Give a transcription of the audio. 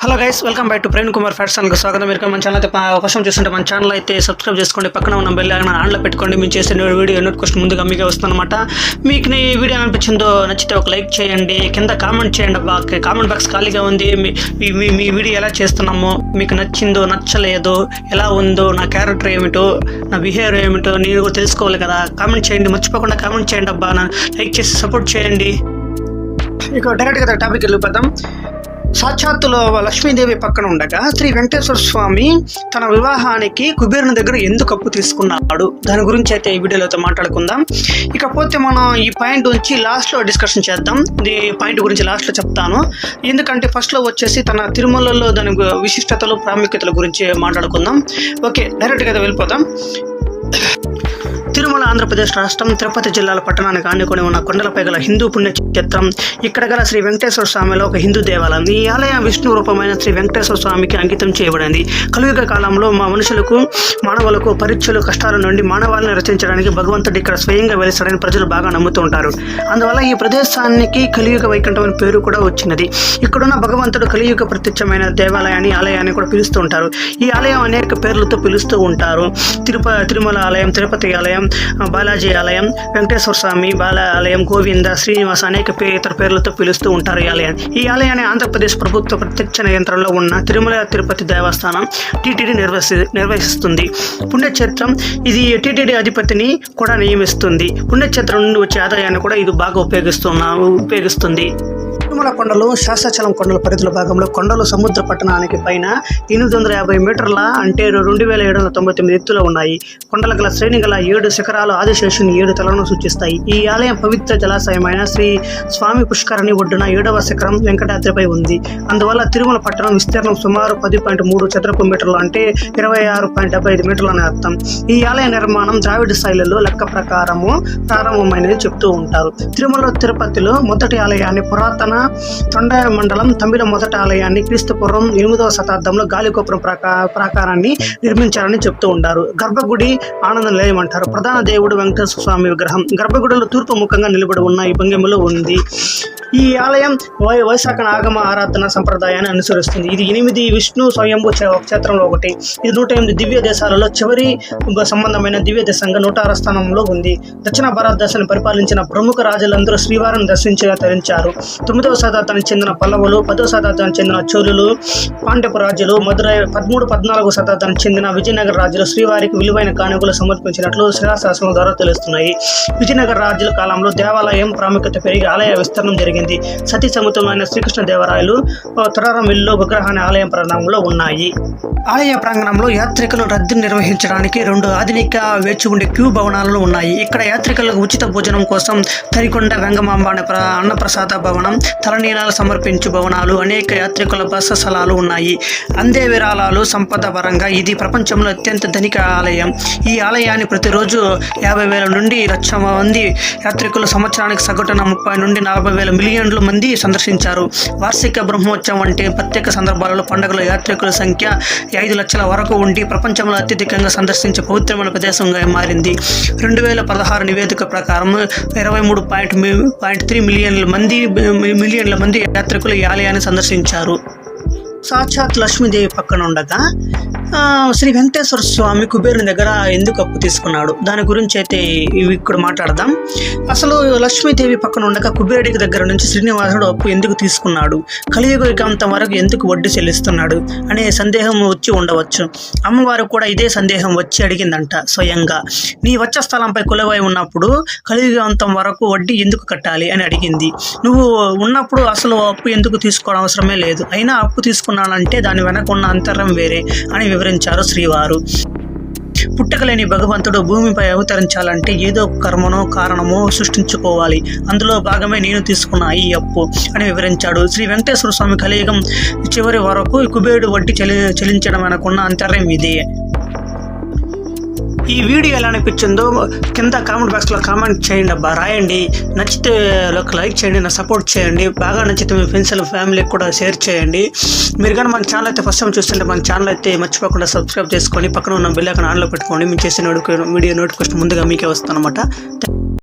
Hello guys, welcome back to Praveen Kumar fats ఛానల్కి స్వాగతం. మీరు మన ఛానల్ అయితే ఫస్ట్ చూస్తుంటే మన ఛానల్ అయితే సబ్స్క్రైబ్ చేసుకోండి, పక్కన ఉన్న బెల్ ఐకాన్ ఆన్లో పెట్టుకోండి. మేము చేసే వీడియో నోటిఫికేషన్ ముందుగా మీకే వస్తుందన్నమాట. మీకు ఈ వీడియో అనిపించిందో నచ్చితే ఒక లైక్ చేయండి, కింద కామెంట్ చేయండి. కామెంట్ బాక్స్ ఖాళీగా ఉంది. మీ వీడియో ఎలా చేస్తున్నామో, మీకు నచ్చిందో నచ్చలేదో, ఎలా ఉందో, నా క్యారెక్టర్ ఏమిటో, నా బిహేవియర్ ఏమిటో నేను తెలుసుకోవాలి కదా. కామెంట్ చేయండి, మర్చిపోకుండా కామెంట్ చేయండి అబ్బా. లైక్ చేసి సపోర్ట్ చేయండి. ఇక డైరెక్ట్గా టాపిక్ వెళ్ళిపోతాం. సాక్షాత్తులో లక్ష్మీదేవి పక్కన ఉండగా శ్రీ వెంకటేశ్వర స్వామి తన వివాహానికి కుబేరుని దగ్గర ఎందుకు అప్పు తీసుకున్నాడు, దాని గురించి అయితే ఈ వీడియోలో మాట్లాడుకుందాం. ఇకపోతే మనం ఈ పాయింట్ నుంచి లాస్ట్లో డిస్కషన్ చేద్దాం. ఈ పాయింట్ గురించి లాస్ట్లో చెప్తాను, ఎందుకంటే ఫస్ట్లో వచ్చేసి తన తిరుమలలో దాని విశిష్టతలు ప్రాముఖ్యతల గురించి మాట్లాడుకుందాం. ఓకే, డైరెక్ట్గా అయితే వెళ్ళిపోతాం. తిరుమల ఆంధ్రప్రదేశ్ రాష్ట్రం తిరుపతి జిల్లాల పట్టణానికి ఆనుకొని ఉన్న కొండలపై గల హిందూ పుణ్యక్షేత్రం. ఇక్కడ గల శ్రీ వెంకటేశ్వర స్వామిలో ఒక హిందూ దేవాలయం. ఈ ఆలయం విష్ణు రూపమైన శ్రీ వెంకటేశ్వర స్వామికి అంకితం చేయబడింది. కలియుగ కాలంలో మానవులకు పరీక్షలు కష్టాల నుండి మానవాళిని రచించడానికి భగవంతుడు ఇక్కడ స్వయంగా వెలిసాడని ప్రజలు బాగా నమ్ముతూ ఉంటారు. అందువల్ల ఈ ప్రదేశానికి కలియుగ వైకుంఠం అనే పేరు కూడా వచ్చినది. ఇక్కడున్న భగవంతుడు కలియుగ ప్రత్యక్షమైన దేవాలయాన్ని ఆలయాన్ని కూడా పిలుస్తూ ఉంటారు. ఈ ఆలయం అనేక పేర్లతో పిలుస్తూ ఉంటారు. తిరుమల ఆలయం, తిరుపతి ఆలయం, బాలాజీ ఆలయం, వెంకటేశ్వర స్వామి ఆలయం, గోవింద, శ్రీనివాస అనేక ఇతర పేర్లతో పిలుస్తూ ఉంటారు ఈ ఆలయాన్ని ఆంధ్రప్రదేశ్ ప్రభుత్వ ప్రత్యక్ష నియంత్రణలో ఉన్న తిరుమల తిరుపతి దేవస్థానం టీటీడీ నిర్వహిస్తుంది. పుణ్యక్షేత్రం ఇది టీటీడీ అధిపతిని కూడా నియమిస్తుంది. పుణ్యక్షేత్రం నుండి వచ్చే ఆదాయాన్ని కూడా ఇది బాగా ఉపయోగిస్తుంది. తిరుమల కొండలు శాస్త్రాచలం కొండల పరిధిలో భాగంలో కొండలు సముద్ర పట్టణానికి పైన 850 మీటర్ల అంటే 2799 ఎత్తులో ఉన్నాయి. కొండల గల శ్రేణి గల 7 శిఖరాలు ఆదిశేషుని 7 తలను సూచిస్తాయి. ఈ ఆలయం పవిత్ర జలాశయమైన శ్రీ స్వామి పుష్కరిణి ఒడ్డున 7వ శిఖరం వెంకటాద్రిపై ఉంది. అందువల్ల తిరుమల పట్టణం విస్తీర్ణం సుమారు 10.3 చదరపు మీటర్లు అంటే 26.75 మీటర్లు అని అర్థం. ఈ ఆలయ నిర్మాణం ద్రావిడ శైలిలో లెక్క ప్రకారము ప్రారంభమైనది చెప్తూ ఉంటారు. తిరుమల తిరుపతిలో మొదటి ఆలయాన్ని పురాతన తొండయ మండలం తమిళ మొదటి ఆలయాన్ని క్రీస్తుపూర్వం 8వ శతాబ్దంలో గాలిగోపురం ప్రాకారాన్ని నిర్మించారని చెప్తూ ఉంటారు. గర్భగుడి ఆనంద నిలయం అంటారు. ప్రధాన దేవుడు వెంకటేశ్వర స్వామి విగ్రహం గర్భగుడిలో తూర్పు ముఖంగా నిలబడి ఉన్న ఈ భంగిమలో ఉంది. ఈ ఆలయం వైశాఖ ఆగమ ఆరాధన సంప్రదాయాన్ని అనుసరిస్తుంది. ఇది 8 విష్ణు స్వయంభూ క్షేత్రంలో ఒకటి. ఇది 108 దివ్య దేశాలలో చివరి సంబంధమైన దివ్య దేశంగా 106 స్థానంలో ఉంది. దక్షిణ భారతదేశాన్ని పరిపాలించిన ప్రముఖ రాజులందరూ శ్రీవారిని దర్శించగా తరించారు. 9వ శతాబ్దానికి చెందిన పల్లవులు, 10వ శతాబ్దానికి చెందిన చోళులు, పాండ్యపు రాజులు, మదురై 13-14వ శతాబ్దానికి చెందిన విజయనగర రాజులు శ్రీవారికి విలువైన కానుకలు సమర్పించినట్లు శిలాశాసనం ద్వారా తెలుస్తున్నాయి. విజయనగర రాజుల కాలంలో దేవాలయం ప్రాముఖ్యత పెరిగి ఆలయ విస్తరణం జరిగింది. సతీ సముద్రమైన శ్రీకృష్ణ దేవరాయలు తురారమిల్లు విగ్రహాన్ని ఆలయం ప్రాంగణంలో ఉన్నాయి. ఆలయ ప్రాంగణంలో యాత్రికులు రద్దీని నిర్వహించడానికి 2 ఆధునిక వేచి ఉండే క్యూ భవనాలు ఉన్నాయి. ఇక్కడ యాత్రికులకు ఉచిత భోజనం కోసం తరికొండ వెంగమాంబ అన్నప్రసాద భవనం, తలనీలాలు సమర్పించు భవనాలు, అనేక యాత్రికుల బస స్థలాలు ఉన్నాయి. అందే విరాళాలు సంపద పరంగా ఇది ప్రపంచంలో అత్యంత ధనిక ఆలయం. ఈ ఆలయాన్ని ప్రతిరోజు 50,000 నుండి 1,00,000 మంది యాత్రికులు సంవత్సరానికి సగటున 30 నుండి 40,000 మిలియన్ల మంది సందర్శించారు. వార్షిక బ్రహ్మోత్సవం వంటి ప్రత్యేక సందర్భాలలో పండుగల యాత్రికుల సంఖ్య 5 లక్షల వరకు ఉండి ప్రపంచంలో అత్యధికంగా సందర్శించే పవిత్రమైన ప్రదేశంగా మారింది. 2016 నివేదిక ప్రకారం 23.3 మిలియన్ల మంది యాత్రికులు ఈ ఆలయాన్ని సందర్శించారు. సాక్షాత్ లక్ష్మీదేవి పక్కన ఉండగా శ్రీ వెంకటేశ్వర స్వామి కుబేరుని దగ్గర ఎందుకు అప్పు తీసుకున్నాడు, దాని గురించి అయితే ఇక్కడ మాట్లాడదాం. అసలు లక్ష్మీదేవి పక్కన ఉండగా కుబేరుడికి దగ్గర నుంచి శ్రీనివాసుడు అప్పు ఎందుకు తీసుకున్నాడు, కలియుగాంతం వరకు ఎందుకు వడ్డీ చెల్లిస్తున్నాడు అనే సందేహం వచ్చి ఉండవచ్చు. అమ్మవారు కూడా ఇదే సందేహం వచ్చి అడిగిందంట స్వయంగా. నీ వచ్చ స్థలంపై కొలువై ఉన్నప్పుడు కలియుగాంతం వరకు వడ్డీ ఎందుకు కట్టాలి అని అడిగింది. నువ్వు ఉన్నప్పుడు అసలు అప్పు ఎందుకు తీసుకోవడం అవసరమే లేదు, అయినా అప్పు తీసుకున్నానంటే దాని వెనక ఉన్న అంతరం వేరే అని వివరించారు శ్రీవారు. పుట్టకలేని భగవంతుడు భూమిపై అవతరించాలంటే ఏదో కర్మనో కారణమో సృష్టించుకోవాలి. అందులో భాగమే నేను తీసుకున్న ఈ అప్పు అని వివరించాడు. శ్రీ వెంకటేశ్వర స్వామి కలియుగం చివరి వరకు కుబేరుడు వడ్డీ చెల్లించడం అనుకున్న అంతరం ఇదే. ఈ వీడియో ఎలా అనిపించిందో కింద కామెంట్ బాక్స్లో కామెంట్ చేయండి అబ్బా, రాయండి. నచ్చితే ఒక లైక్ చేయండి, నా సపోర్ట్ చేయండి. బాగా నచ్చితే మీ ఫ్రెండ్స్ అండ్ ఫ్యామిలీకి కూడా షేర్ చేయండి. మీరు కానీ మన ఛానల్ అయితే ఫస్ట్ టైం చూస్తుంటే మన ఛానల్ అయితే మర్చిపోకుండా సబ్స్క్రైబ్ చేసుకొని పక్కన ఉన్న బెల్ ఐకాన్ ఆన్లో పెట్టుకోండి. మేము చేసిన వీడియో నోటిఫికేషన్ ముందుగా మీకే వస్తానన్నమాట.